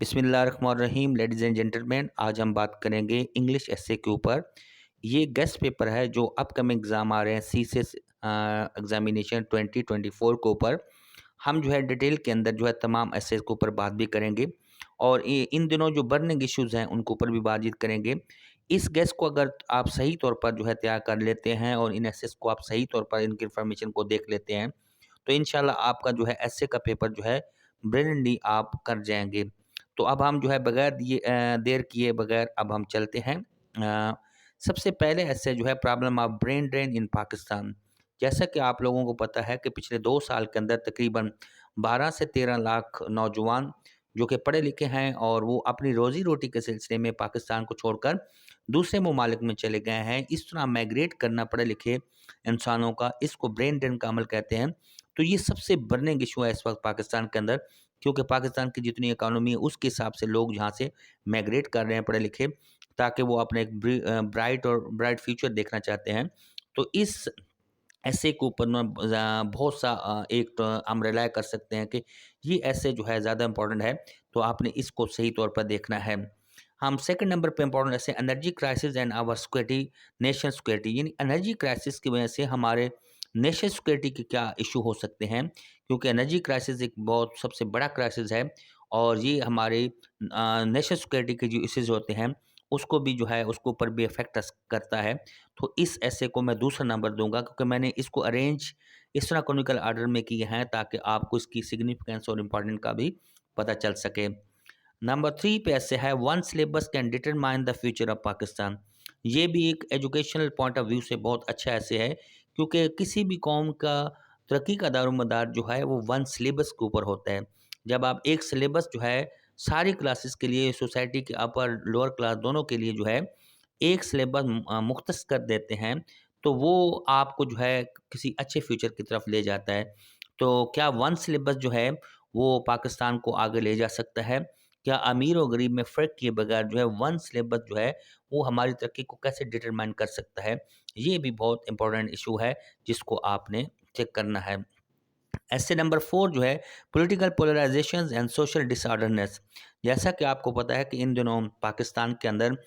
बिस्मिल्लाहिर्रहमानिर्रहीम। Ladies and gentleman, आज हम बात करेंगे इंग्लिश एस्से के ऊपर। ये गेस्ट पेपर है जो अपकमिंग एग्ज़ाम आ रहे हैं सीसीएस एग्ज़ामिनेशन 2024 के ऊपर। हम जो है डिटेल के अंदर जो है तमाम एस्सेस के ऊपर बात भी करेंगे और इन दिनों जो बर्निंग इश्यूज़ हैं उनके ऊपर भी बातचीत करेंगे। इस गेस्ट को अगर आप सही तौर पर जो है तैयार कर लेते हैं और इन एस्सेस को आप सही तौर पर इनकी इन्फॉर्मेशन को देख लेते हैं, तो इंशाल्लाह आपका जो है एस्से का पेपर जो है ब्रिलियंटली आप कर जाएँगे। तो अब हम जो है बगैर देर किए बगैर अब हम चलते हैं। सबसे पहले ऐसे जो है problem of brain drain in Pakistan. जैसा कि आप लोगों को पता है कि पिछले 2 साल के अंदर तकरीबन 12 से 13 लाख नौजवान जो कि पढ़े लिखे हैं और वो अपनी रोज़ी-रोटी के सिलसिले में पाकिस्तान को छोड़कर दूसरे ममालिक में चले गए हैं। इस तरह माइग्रेट करना पढ़े लिखे इंसानों का, इसको ब्रेन ड्रेन का अमल कहते हैं। तो ये सबसे बर्निंग इश्यू है इस वक़्त पाकिस्तान के अंदर, क्योंकि पाकिस्तान की जितनी इकॉनमी है उसके हिसाब से लोग यहाँ से माइग्रेट कर रहे हैं पढ़े लिखे, ताकि वो अपने एक ब्राइट फ्यूचर देखना चाहते हैं। तो इस ऐसे के ऊपर ना बहुत सा एक तो हम रिलाय कर सकते हैं कि ये ऐसे जो है ज़्यादा इम्पोर्टेंट है, तो आपने इसको सही तौर पर देखना है। हम सेकंड नंबर पे important issue energy crisis and our security, nation security, यानी एनर्जी क्राइसिस की वजह से हमारे नेशन सिक्योरिटी के क्या इशू हो सकते हैं, क्योंकि एनर्जी क्राइसिस एक बहुत सबसे बड़ा क्राइसिस है और ये हमारे नेशन सिक्योरिटी के जो इश्यूज होते हैं उसको भी जो है उसके ऊपर भी इफेक्ट करता है। तो इस ऐसे को मैं दूसरा नंबर दूँगा, क्योंकि मैंने इसको अरेंज इस तरह क्रोनिकल ऑर्डर में किए हैं ताकि आपको इसकी सिग्निफिकेंस और इम्पोर्टेंट का भी पता चल सके। नंबर 3 पे ऐसे है one syllabus can determine the future of Pakistan. ये भी एक एजुकेशनल पॉइंट ऑफ व्यू से बहुत अच्छा ऐसे है, क्योंकि किसी भी कौम का तरक्की का दारोमदार जो है वो वन सिलेबस के ऊपर होता है। जब आप एक सिलेबस जो है सारी क्लासेस के लिए, सोसाइटी के अपर लोअर क्लास दोनों के लिए जो है एक सिलेबस मुख्तस कर देते हैं, तो वो आपको जो है किसी अच्छे फ्यूचर की तरफ ले जाता है। तो क्या वन सिलेबस जो है वो पाकिस्तान को आगे ले जा सकता है? क्या अमीर और गरीब में फ़र्क किए बगैर जो है वन सिलेबस जो है वो हमारी तरक्की को कैसे डिटरमाइन कर सकता है? ये भी बहुत इम्पोर्टेंट इशू है जिसको आपने चेक करना है। ऐसे नंबर 4 जो है पॉलिटिकल पोलराइजेशंस एंड सोशल डिसऑर्डरनेस। जैसा कि आपको पता है कि इन दिनों पाकिस्तान के अंदर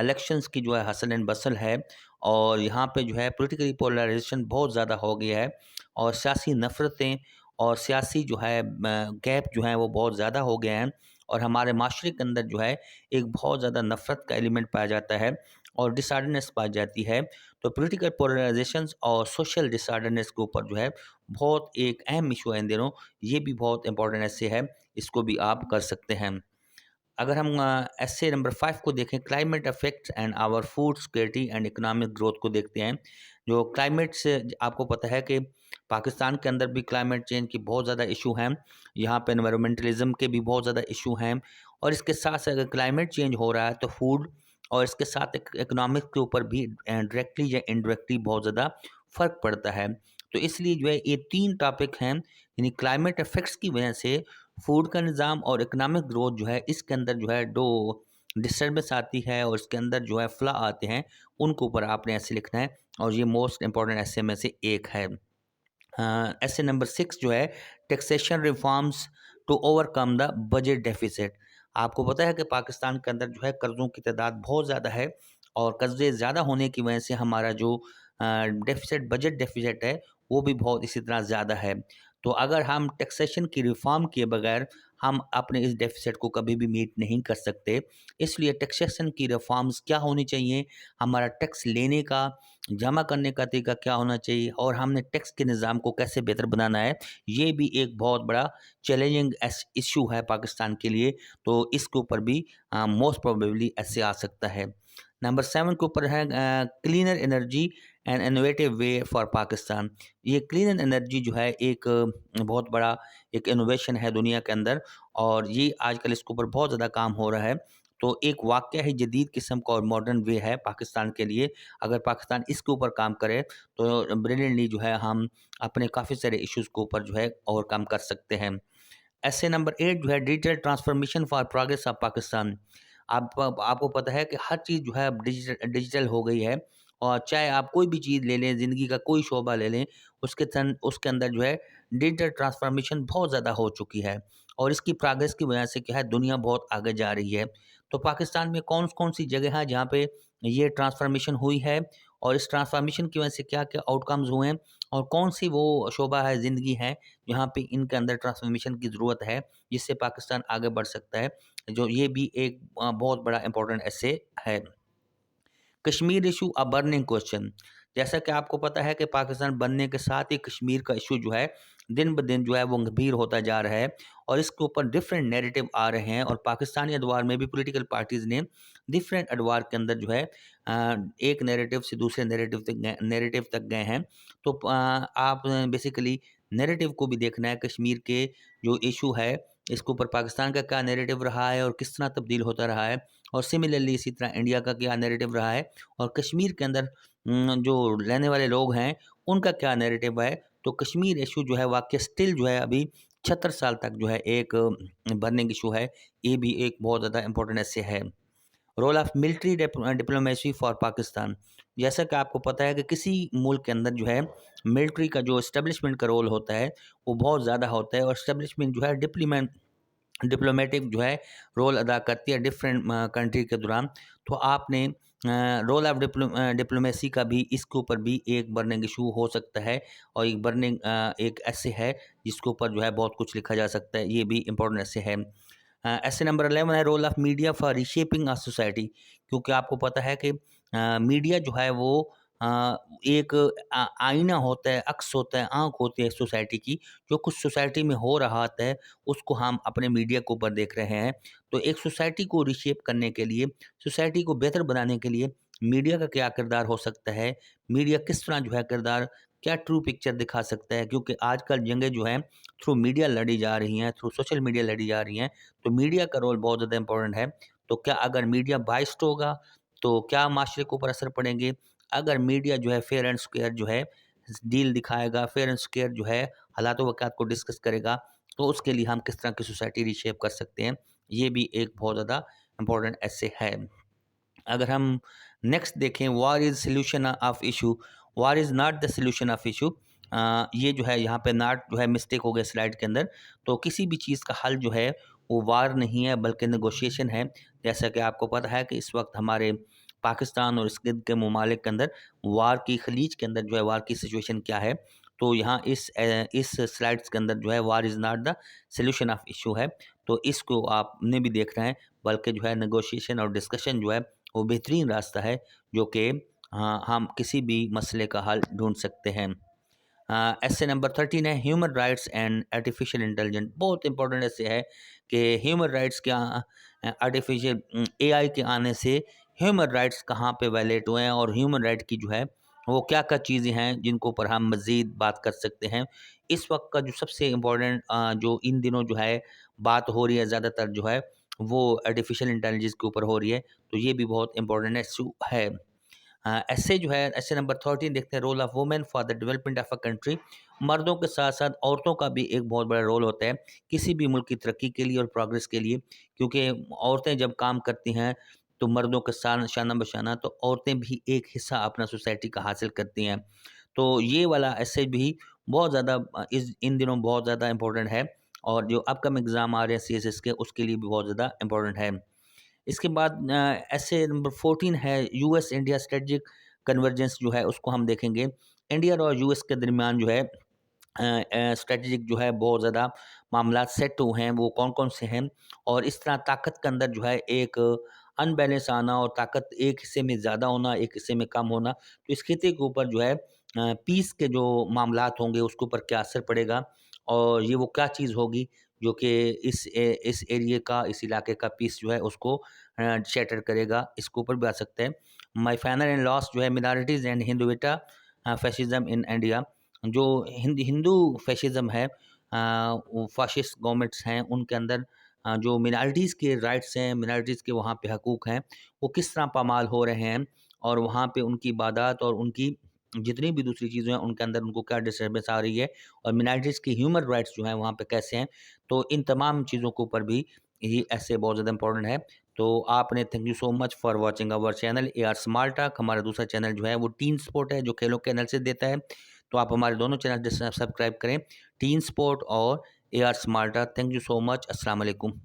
इलेक्शंस की जो है हसल एंड बसल है और यहाँ पे जो है पॉलिटिकली पोलराइजेशन बहुत ज़्यादा हो गया है और सियासी नफ़रतें और सियासी जो है गैप जो है वो बहुत ज़्यादा हो गए हैं और हमारे माशरे के अंदर जो है एक बहुत ज़्यादा नफ़रत का एलिमेंट पाया जाता है और डिसऑर्डरनेस पाई जाती है। तो पॉलिटिकल पोलराइजेशंस और सोशल डिसऑर्डरनेस के ऊपर जो है बहुत एक अहम इशू है इन दिनों, ये भी बहुत इंपॉर्टेंट ऐसे है, इसको भी आप कर सकते हैं। अगर हम ऐसे नंबर 5 को देखें, climate affects and our food security and economic growth को देखते हैं। जो क्लाइमेट से आपको पता है कि पाकिस्तान के अंदर भी क्लाइमेट चेंज की बहुत ज़्यादा इशू हैं, यहाँ पे एनवायरमेंटलिज्म के भी बहुत ज़्यादा इशू हैं और इसके साथ साथ अगर क्लाइमेट चेंज हो रहा है तो फूड और इसके साथ इकोनॉमिक के ऊपर भी डायरेक्टली या इनडायरेक्टली बहुत ज़्यादा फ़र्क पड़ता है। तो इसलिए जो है ये 3 टॉपिक हैं, यानी क्लाइमेट इफेक्ट्स की वजह से फूड का निज़ाम और इकोनॉमिक ग्रोथ जो है इसके अंदर जो है 2 डिस्टर्बेंस आती है और इसके अंदर जो है फ्ला आते हैं, उनके ऊपर आपने ऐसे लिखना है और ये मोस्ट इंपॉर्टेंट ऐसे में से एक है। ऐसे नंबर 6 जो है taxation reforms to overcome the budget deficit. आपको पता है कि पाकिस्तान के अंदर जो है कर्ज़ों की तादाद बहुत ज़्यादा है और कर्ज़े ज़्यादा होने की वजह से हमारा जो डेफिसिट बजट डेफिसिट है वो भी बहुत इसी तरह ज़्यादा है। तो अगर हम टैक्सेशन की रिफॉर्म किए बगैर हम अपने इस डेफिसिट को कभी भी मीट नहीं कर सकते। इसलिए टैक्सेशन की रिफॉर्म्स क्या होनी चाहिए, हमारा टैक्स लेने का, जमा करने का तरीका क्या होना चाहिए और हमने टैक्स के निज़ाम को कैसे बेहतर बनाना है, ये भी एक बहुत बड़ा चैलेंजिंग इशू है पाकिस्तान के लिए। तो इसके ऊपर भी मोस्ट प्रोबेबली ऐसे आ सकता है। नंबर 7 के ऊपर है cleaner energy and innovative way for Pakistan. ये क्लीनर एनर्जी जो है एक बहुत बड़ा एक इनोवेशन है दुनिया के अंदर और ये आजकल इसके ऊपर बहुत ज़्यादा काम हो रहा है। तो एक वाक़या ही जदीद किस्म का और मॉडर्न वे है पाकिस्तान के लिए। अगर पाकिस्तान इसके ऊपर काम करे तो ब्रिलियंटली जो है हम अपने काफ़ी सारे इश्यूज़ के ऊपर जो है ओवरकम कर सकते हैं। ऐसे नंबर 8 जो है digital transformation for progress of Pakistan. आपको पता है कि हर चीज़ जो है अब डिजिटल डिजिटल हो गई है और चाहे आप कोई भी चीज़ ले लें, ज़िंदगी का कोई शोबा ले लें, उसके अंदर जो है डिजिटल ट्रांसफॉर्मेशन बहुत ज़्यादा हो चुकी है और इसकी प्रोग्रेस की वजह से क्या है, दुनिया बहुत आगे जा रही है। तो पाकिस्तान में कौन-कौन सी जगह है जहाँ पे ये ट्रांसफ़ॉर्मेशन हुई है और इस ट्रांसफ़ॉर्मेशन की वजह से क्या-क्या आउटकम्स हुए हैं और कौन-सी वो शोबा है, ज़िंदगी है, जहाँ पे इनके अंदर ट्रांसफ़ॉर्मेशन की ज़रूरत है, जिससे पाकिस्तान आगे बढ़ सकता है। जो ये भी एक बहुत बड़ा इम्पोर्टेंट एस्से है। Kashmir issue a burning question. जैसा कि आपको पता है कि पाकिस्तान बनने के साथ ही कश्मीर का इशू जो है दिन ब दिन जो है वो गंभीर होता जा रहा है और इसके ऊपर डिफरेंट नैरेटिव आ रहे हैं और पाकिस्तानी अदवार में भी पॉलिटिकल पार्टीज़ ने डिफरेंट अदवार के अंदर जो है एक नैरेटिव से दूसरे नैरेटिव तक गए हैं। तो आप बेसिकली नैरेटिव को भी देखना है, कश्मीर के जो इशू है इसके ऊपर पाकिस्तान का क्या नैरेटिव रहा है और किस तरह तब्दील होता रहा है और सिमिलरली इसी तरह इंडिया का क्या नैरेटिव रहा है और कश्मीर के अंदर जो रहने वाले लोग हैं उनका क्या नैरेटिव है। तो कश्मीर इशू जो है वाक़ई स्टिल जो है अभी 76 साल तक जो है एक बर्निंग इशू है। ये भी एक बहुत ज़्यादा इम्पोर्टेंट ऐसे है। Role of military diplomacy for Pakistan. जैसा कि आपको पता है कि किसी मुल्क के अंदर जो है मिलिट्री का जो एस्टेब्लिशमेंट का रोल होता है वो बहुत ज़्यादा होता है और एस्टेब्लिशमेंट जो है डिप्लोमेटिक जो है रोल अदा करती है डिफरेंट कंट्री के दौरान। तो आपने रोल ऑफ डिप्लोमेसी का भी इसके ऊपर भी एक बर्निंग इशू हो सकता है और एक बर्निंग एक ऐसे है जिसके ऊपर जो है बहुत कुछ लिखा जा सकता है। ये भी इम्पोर्टेंट ऐसे है। ऐसे नंबर 11 है role of media for reshaping a society. क्योंकि आपको पता है कि मीडिया जो है वो एक आईना होता है, अक्स होता है, आँख होती है सोसाइटी की। जो कुछ सोसाइटी में हो रहा होता है उसको हम अपने मीडिया के ऊपर देख रहे हैं। तो एक सोसाइटी को रिशेप करने के लिए, सोसाइटी को बेहतर बनाने के लिए मीडिया का क्या किरदार हो सकता है, मीडिया किस तरह जो है किरदार, क्या ट्रू पिक्चर दिखा सकता है। क्योंकि आजकल जंगें जो हैं थ्रू मीडिया लड़ी जा रही हैं, थ्रू सोशल मीडिया लड़ी जा रही हैं। तो मीडिया का रोल बहुत ज़्यादा इम्पोर्टेंट है। तो क्या अगर मीडिया बाइस्ड होगा तो क्या माशरे के ऊपर असर पड़ेंगे। अगर मीडिया जो है फेयर एंड स्क्वेयर जो है डील दिखाएगा, फेयर एंड स्क्वेयर जो है हालात वक़ात को डिस्कस करेगा, तो उसके लिए हम किस तरह की सोसाइटी रीशेप कर सकते हैं। ये भी एक बहुत ज़्यादा इम्पोर्टेंट ऐसे है। अगर हम नेक्स्ट देखें, war is solution of issue, war is not the solution of issue. ये जो है यहाँ पे नॉट जो है मिस्टेक हो गया स्लाइड के अंदर। तो किसी भी चीज़ का हल जो है वो वार नहीं है बल्कि नेगोशिएशन है। जैसा कि आपको पता है कि इस वक्त हमारे पाकिस्तान और इसके के ममालिक के अंदर वार की खलीज के अंदर जो है वार की सिचुएशन क्या है। तो यहाँ इस स्लाइड्स के अंदर जो है war is not the solution of issue है। तो इसको आपने भी देखना है, बल्कि जो है नेगोशिएशन और डिस्कशन जो है वो बेहतरीन रास्ता है जो कि हम किसी भी मसले का हल ढूंढ सकते हैं। ऐसे नंबर 13 है human rights and artificial intelligence. बहुत इंपॉर्टेंट ऐसे है कि ह्यूमन राइट्स क्या, आर्टिफिशियल एआई के आने से ह्यूमन राइट्स कहाँ पे वायलेट हुए हैं और ह्यूमन राइट की जो है वो क्या क्या चीज़ें हैं जिनको ऊपर हम मज़ीद बात कर सकते हैं। इस वक्त का जो सबसे इम्पोर्टेंट जो इन दिनों जो है बात हो रही है ज़्यादातर जो है वो आर्टिफिशियल इंटेलिजेंस के ऊपर हो रही है। तो ये भी बहुत इंपॉर्टेंट इशू है। ऐसे जो है ऐसे नंबर 13 देखते हैं role of women for the development of a country. मर्दों के साथ साथ औरतों का भी एक बहुत बड़ा रोल होता है किसी भी मुल्क की तरक्की के लिए और प्रोग्रेस के लिए। क्योंकि औरतें जब काम करती हैं तो मर्दों के साथ शाना बशाना तो औरतें भी एक हिस्सा अपना सोसाइटी का हासिल करती हैं। तो ये वाला ऐसे भी बहुत ज़्यादा इस इन दिनों बहुत ज़्यादा इंपॉर्टेंट है और जो अपकमिंग एग्ज़ाम आ रहे हैं सीएसएस के उसके लिए भी बहुत ज़्यादा इंपॉर्टेंट है। इसके बाद ऐसे नंबर 14 है यूएस इंडिया स्ट्रेटजिक कन्वर्जेंस जो है उसको हम देखेंगे। इंडिया और यूएस के दरमियान जो है स्ट्रेटजिक जो है बहुत ज़्यादा मामला सेट हुए हैं। वो कौन कौन से हैं और इस तरह ताकत के अंदर जो है एक अनबैलेंस आना और ताकत एक हिस्से में ज़्यादा होना एक हिस्से में कम होना। तो इस खिते के ऊपर जो है पीस के जो मामलात होंगे उसके ऊपर क्या असर पड़ेगा और ये वो क्या चीज़ होगी जो कि इस एरिए का इस इलाके का पीस जो है उसको शैटर करेगा। इसके ऊपर भी आ सकता है। माई फाइनल एंड लॉस्ट जो है minorities and Hindutva fascism in India. जो हिंदू फैशिज्म है, वो फाशिस्ट गवर्नमेंट्स हैं उनके अंदर जो मिनॉरिटीज़ के राइट्स हैं, मिनॉरिटीज़ के वहाँ पे हकूक़ हैं, वो किस तरह पामाल हो रहे हैं और वहाँ पे उनकी इबादत और उनकी जितनी भी दूसरी चीज़ें हैं उनके अंदर उनको क्या डिस्टर्बेंस आ रही है और मिनॉरिटीज़ की ह्यूमन राइट्स जो हैं वहाँ पे कैसे हैं। तो इन तमाम चीज़ों के ऊपर भी ये ऐसे बहुत ज़्यादा इंपॉर्टेंट है। तो आपने thank you so much for watching our channel A R smart talk. हमारा दूसरा चैनल जो है वो टीन स्पोर्ट है जो खेलों के एनालिसिस देता है। तो आप हमारे दोनों चैनल सब्सक्राइब करें, टीन स्पोर्ट और AR Smarta। Thank you so much. अस्सलाम वालेकुम।